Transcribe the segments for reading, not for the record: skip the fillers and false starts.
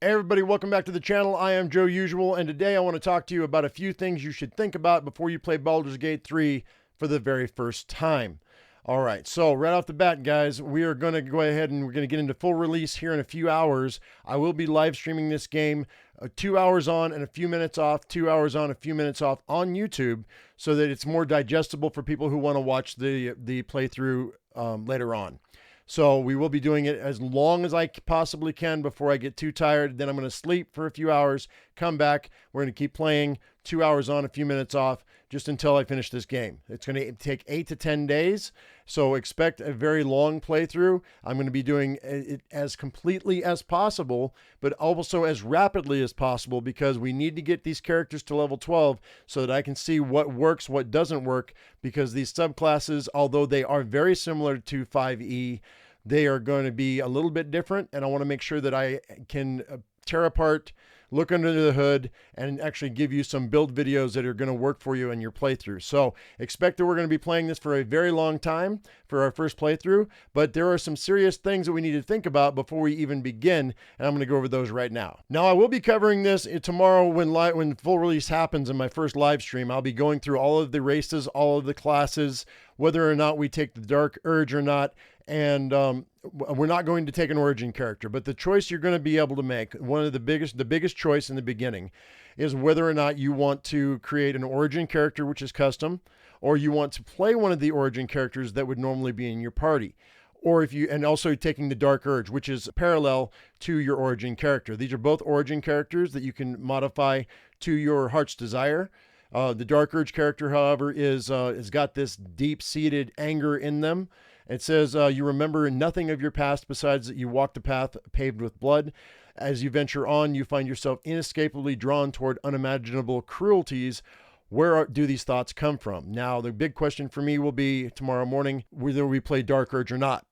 Hey everybody, welcome back to the channel. I am Joe Usual, and today I want to talk to you about a few things you should think about before you play Baldur's Gate 3 for the very first time. All right, so right off the bat, guys, we are going to go ahead and we're going to get into full release here in a few hours. I will be live streaming this game 2 hours on and a few minutes off, 2 hours on, a few minutes off on YouTube, so that it's more digestible for people who want to watch the playthrough later on. So we will be doing it as long as I possibly can before I get too tired. Then I'm going to sleep for a few hours, come back. We're going to keep playing 2 hours on, a few minutes off, just until I finish this game. It's going to take 8 to 10 days. So expect a very long playthrough. I'm going to be doing it as completely as possible, but also as rapidly as possible, because we need to get these characters to level 12 so that I can see what works, what doesn't work, because these subclasses, although they are very similar to 5e, they are going to be a little bit different, and I want to make sure that I can tear apart, look under the hood, and actually give you some build videos that are going to work for you in your playthrough. So expect that we're going to be playing this for a very long time for our first playthrough, but there are some serious things that we need to think about before we even begin, and I'm going to go over those right now. Now, I will be covering this tomorrow when full release happens in my first live stream. I'll be going through all of the races, all of the classes, whether or not we take the Dark Urge or not, and we're not going to take an origin character, but the choice you're going to be able to make, one of the biggest choice in the beginning, is whether or not you want to create an origin character, which is custom, or you want to play one of the origin characters that would normally be in your party. Or if you, and also taking the Dark Urge, which is parallel to your origin character. These are both origin characters that you can modify to your heart's desire. The Dark Urge character, however, has got this deep-seated anger in them. It says, you remember nothing of your past besides that you walk the path paved with blood. As you venture on, you find yourself inescapably drawn toward unimaginable cruelties. Where do these thoughts come from? Now, the big question for me will be tomorrow morning, whether we play Dark Urge or not.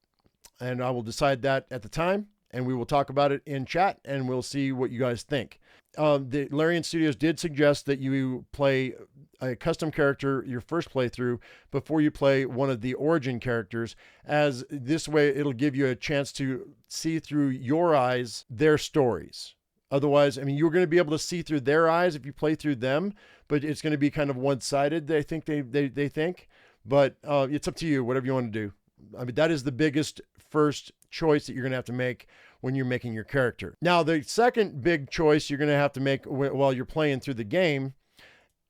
And I will decide that at the time, and we will talk about it in chat, and we'll see what you guys think. The Larian Studios did suggest that you play a custom character your first playthrough before you play one of the origin characters, as this way it'll give you a chance to see through your eyes their stories. Otherwise, I mean, you're going to be able to see through their eyes if you play through them, but it's going to be kind of one-sided, they think. But it's up to you, whatever you want to do. I mean, that is the biggest first choice that you're going to have to make when you're making your character. Now, the second big choice you're going to have to make while you're playing through the game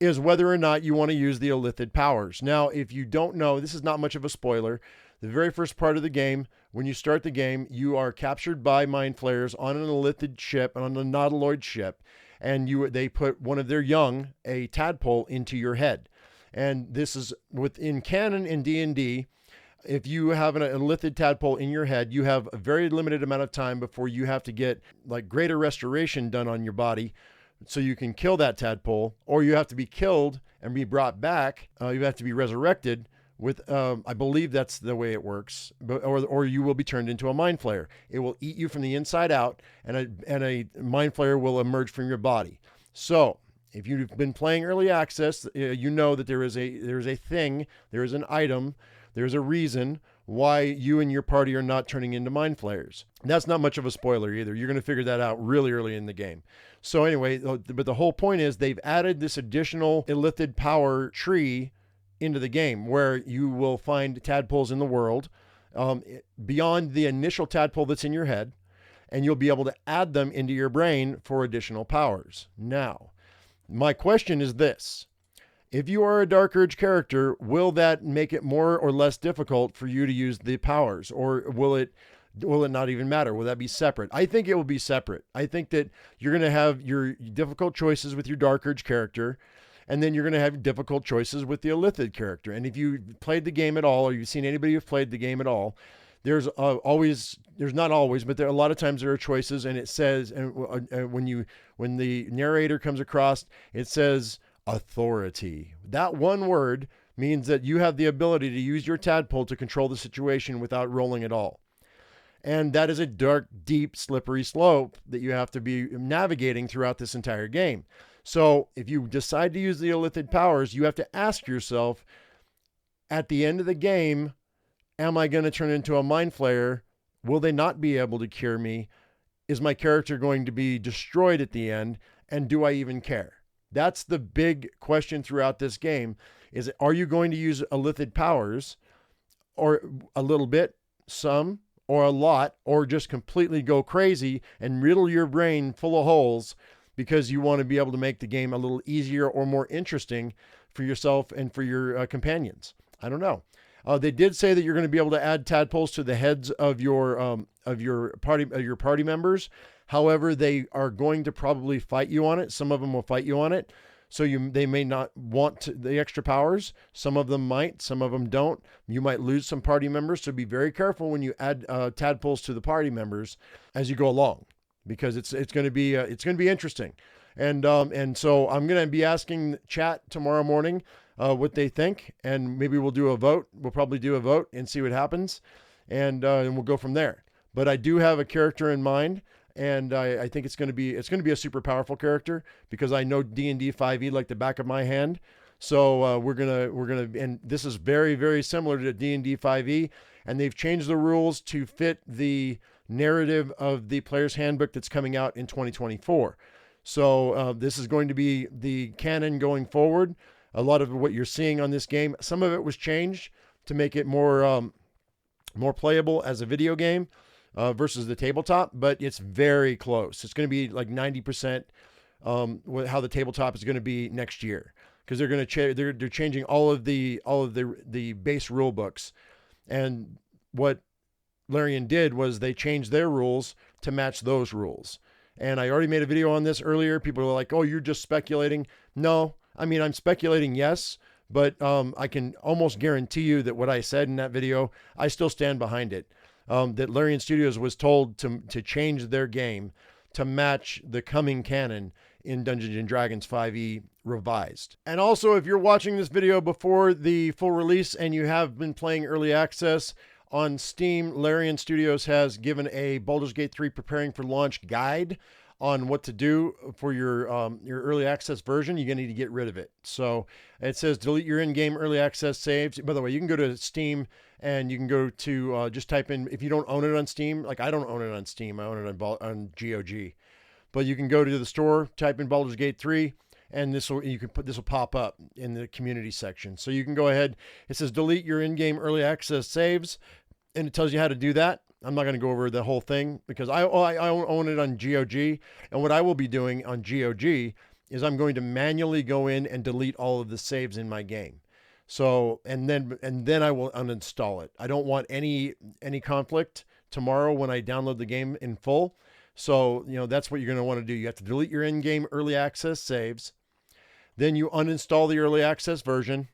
is whether or not you want to use the illithid powers. Now, if you don't know, this is not much of a spoiler. The very first part of the game, when you start the game, you are captured by mind flayers on an illithid ship, on a nautiloid ship, and they put one of their young, a tadpole, into your head. And this is within canon in D&D. If you have an illithid tadpole in your head, you have a very limited amount of time before you have to get like greater restoration done on your body so you can kill that tadpole, or you have to be killed and be brought back. You have to be resurrected with, I believe that's the way it works, or you will be turned into a mind flayer. It will eat you from the inside out, and a mind flayer will emerge from your body. So if you've been playing early access, you know that there is a thing, there is an item, there's a reason why you and your party are not turning into mind flayers. That's not much of a spoiler either. You're going to figure that out really early in the game. So anyway, but the whole point is they've added this additional illithid power tree into the game where you will find tadpoles in the world beyond the initial tadpole that's in your head, and you'll be able to add them into your brain for additional powers. Now, my question is this. If you are a Dark Urge character, will that make it more or less difficult for you to use the powers? Or will it not even matter? Will that be separate? I think it will be separate. I think that you're going to have your difficult choices with your Dark Urge character, and then you're going to have difficult choices with the illithid character. And if you played the game at all, or you've seen anybody who's played the game at all, there's not always, but there are a lot of times there are choices, and it says, and when the narrator comes across, it says authority. That one word means that you have the ability to use your tadpole to control the situation without rolling at all. And that is a dark, deep, slippery slope that you have to be navigating throughout this entire game. So if you decide to use the illithid powers, you have to ask yourself, at the end of the game, am I going to turn into a mind flayer? Will they not be able to cure me? is my character going to be destroyed at the end? And do I even care? That's the big question throughout this game. Is, are you going to use illithid powers, or a little bit, some, or a lot, or just completely go crazy and riddle your brain full of holes because you want to be able to make the game a little easier or more interesting for yourself and for your companions? I don't know. They did say that you're going to be able to add tadpoles to the heads of your party members. However, they are going to probably fight you on it. Some of them will fight you on it. So they may not want the extra powers. Some of them might, some of them don't. You might lose some party members. So be very careful when you add tadpoles to the party members as you go along, because it's going to be interesting. And so I'm going to be asking chat tomorrow morning what they think, and maybe we'll do a vote. We'll probably do a vote and see what happens, and we'll go from there. But I do have a character in mind. And I think it's going to be a super powerful character, because I know D&D 5e like the back of my hand. So we're gonna, and this is very, very similar to D&D 5e, and they've changed the rules to fit the narrative of the player's handbook that's coming out in 2024. So this is going to be the canon going forward. A lot of what you're seeing on this game, some of it was changed to make it more playable as a video game. Versus the tabletop, but it's very close. It's going to be like 90% how the tabletop is going to be next year, because they're going to they're changing all of the base rule books. And what Larian did was they changed their rules to match those rules. And I already made a video on this earlier. People were like, "Oh, you're just speculating." No, I mean, I'm speculating, yes, but I can almost guarantee you that what I said in that video, I still stand behind it. That Larian Studios was told to change their game to match the coming canon in Dungeons & Dragons 5e revised. And also, if you're watching this video before the full release and you have been playing early access on Steam, Larian Studios has given a Baldur's Gate 3 preparing for launch guide on what to do for your early access version. You're going to need to get rid of it. So it says delete your in-game early access saves. By the way, you can go to Steam and you can go to just type in, if you don't own it on Steam, like I don't own it on Steam, I own it on GOG. But you can go to the store, type in Baldur's Gate 3, and this will pop up in the community section. So you can go ahead. It says delete your in-game early access saves, and it tells you how to do that. I'm not going to go over the whole thing because I own it on GOG, and what I will be doing on GOG is I'm going to manually go in and delete all of the saves in my game. So and then I will uninstall it. I don't want any conflict tomorrow when I download the game in full. So that's what you're going to want to do. You have to delete your in-game early access saves, then you uninstall the early access version.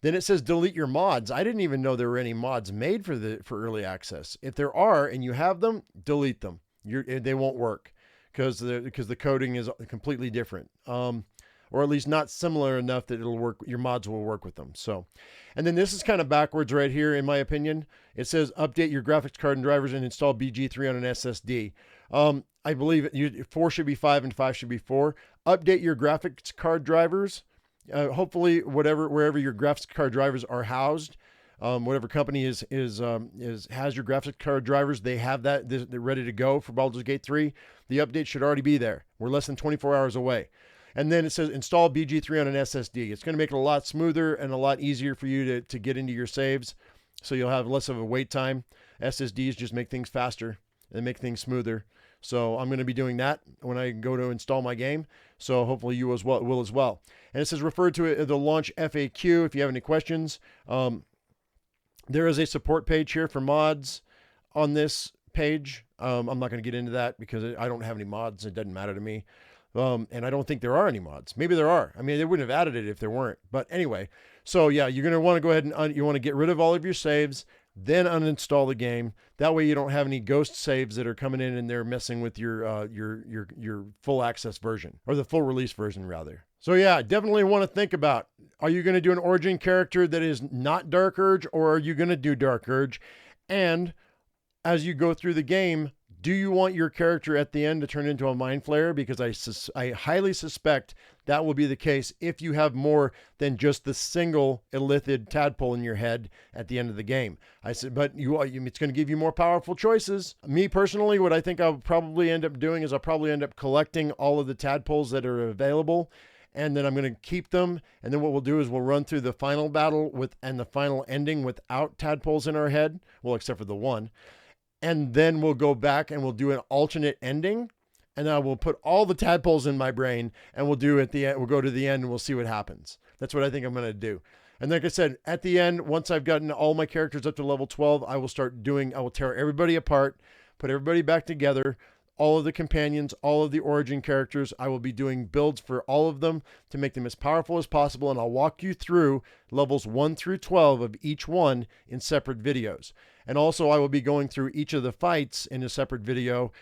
Then it says delete your mods. I didn't even know there were any mods made for early access. If there are and you have them, delete them. They won't work because the coding is completely different, or at least not similar enough that it'll work. Your mods will work with them. So, and then this is kind of backwards right here, in my opinion. It says update your graphics card and drivers and install BG3 on an SSD. I believe 4 should be 5 and 5 should be 4. Update your graphics card drivers. Hopefully, wherever your graphics card drivers are housed, whatever company has your graphics card drivers, they have that. They're ready to go for Baldur's Gate 3. The update should already be there. We're less than 24 hours away. And then it says install BG3 on an SSD. It's going to make it a lot smoother and a lot easier for you to get into your saves, so you'll have less of a wait time. SSDs just make things faster and make things smoother. So I'm going to be doing that when I go to install my game. So hopefully you will as well. And it says refer to the launch FAQ if you have any questions. There is a support page here for mods on this page. I'm not going to get into that because I don't have any mods. It doesn't matter to me. And I don't think there are any mods. Maybe there are. I mean, they wouldn't have added it if there weren't. But anyway, so yeah, you're going to want to go ahead and you want to get rid of all of your saves, then uninstall the game. That way you don't have any ghost saves that are coming in and they're messing with your full access version, or the full release version rather. So yeah, definitely want to think about, are you going to do an origin character that is not Dark Urge, or are you going to do Dark Urge? And as you go through the game, Do you want your character at the end to turn into a mind flayer? Because I highly suspect that will be the case if you have more than just the single illithid tadpole in your head at the end of the game. I said, but it's going to give you more powerful choices. Me personally, what I think I'll probably end up doing is I'll probably end up collecting all of the tadpoles that are available, and then I'm going to keep them. And then what we'll do is we'll run through the final battle and the final ending without tadpoles in our head. Well, except for the one. And then we'll go back and we'll do an alternate ending. And I will put all the tadpoles in my brain, and we'll do at the end. We'll go to the end and we'll see what happens. That's what I think I'm going to do. And like I said, at the end, once I've gotten all my characters up to level 12, I will tear everybody apart, put everybody back together, all of the companions, all of the origin characters. I will be doing builds for all of them to make them as powerful as possible. And I'll walk you through levels 1 through 12 of each one in separate videos. And also I will be going through each of the fights in a separate video,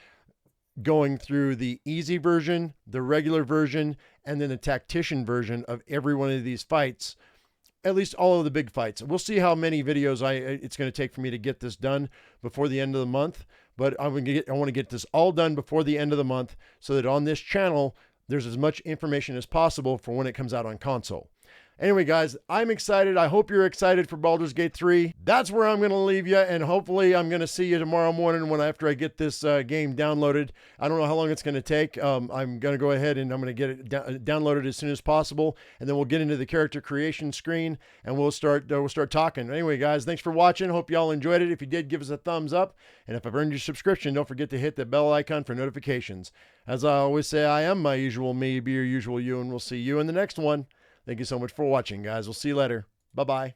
going through the easy version, the regular version, and then the tactician version of every one of these fights, at least all of the big fights. We'll see how many videos it's going to take for me to get this done before the end of the month, but I want to get this all done before the end of the month so that on this channel, there's as much information as possible for when it comes out on console. Anyway, guys, I'm excited. I hope you're excited for Baldur's Gate 3. That's where I'm going to leave you, and hopefully I'm going to see you tomorrow morning after I get this game downloaded. I don't know how long it's going to take. I'm going to go ahead and I'm going to get it downloaded as soon as possible, and then we'll get into the character creation screen, and we'll start talking. Anyway, guys, thanks for watching. Hope you all enjoyed it. If you did, give us a thumbs up, and if I've earned your subscription, don't forget to hit the bell icon for notifications. As I always say, I am my usual me, be your usual you, and we'll see you in the next one. Thank you so much for watching, guys. We'll see you later. Bye-bye.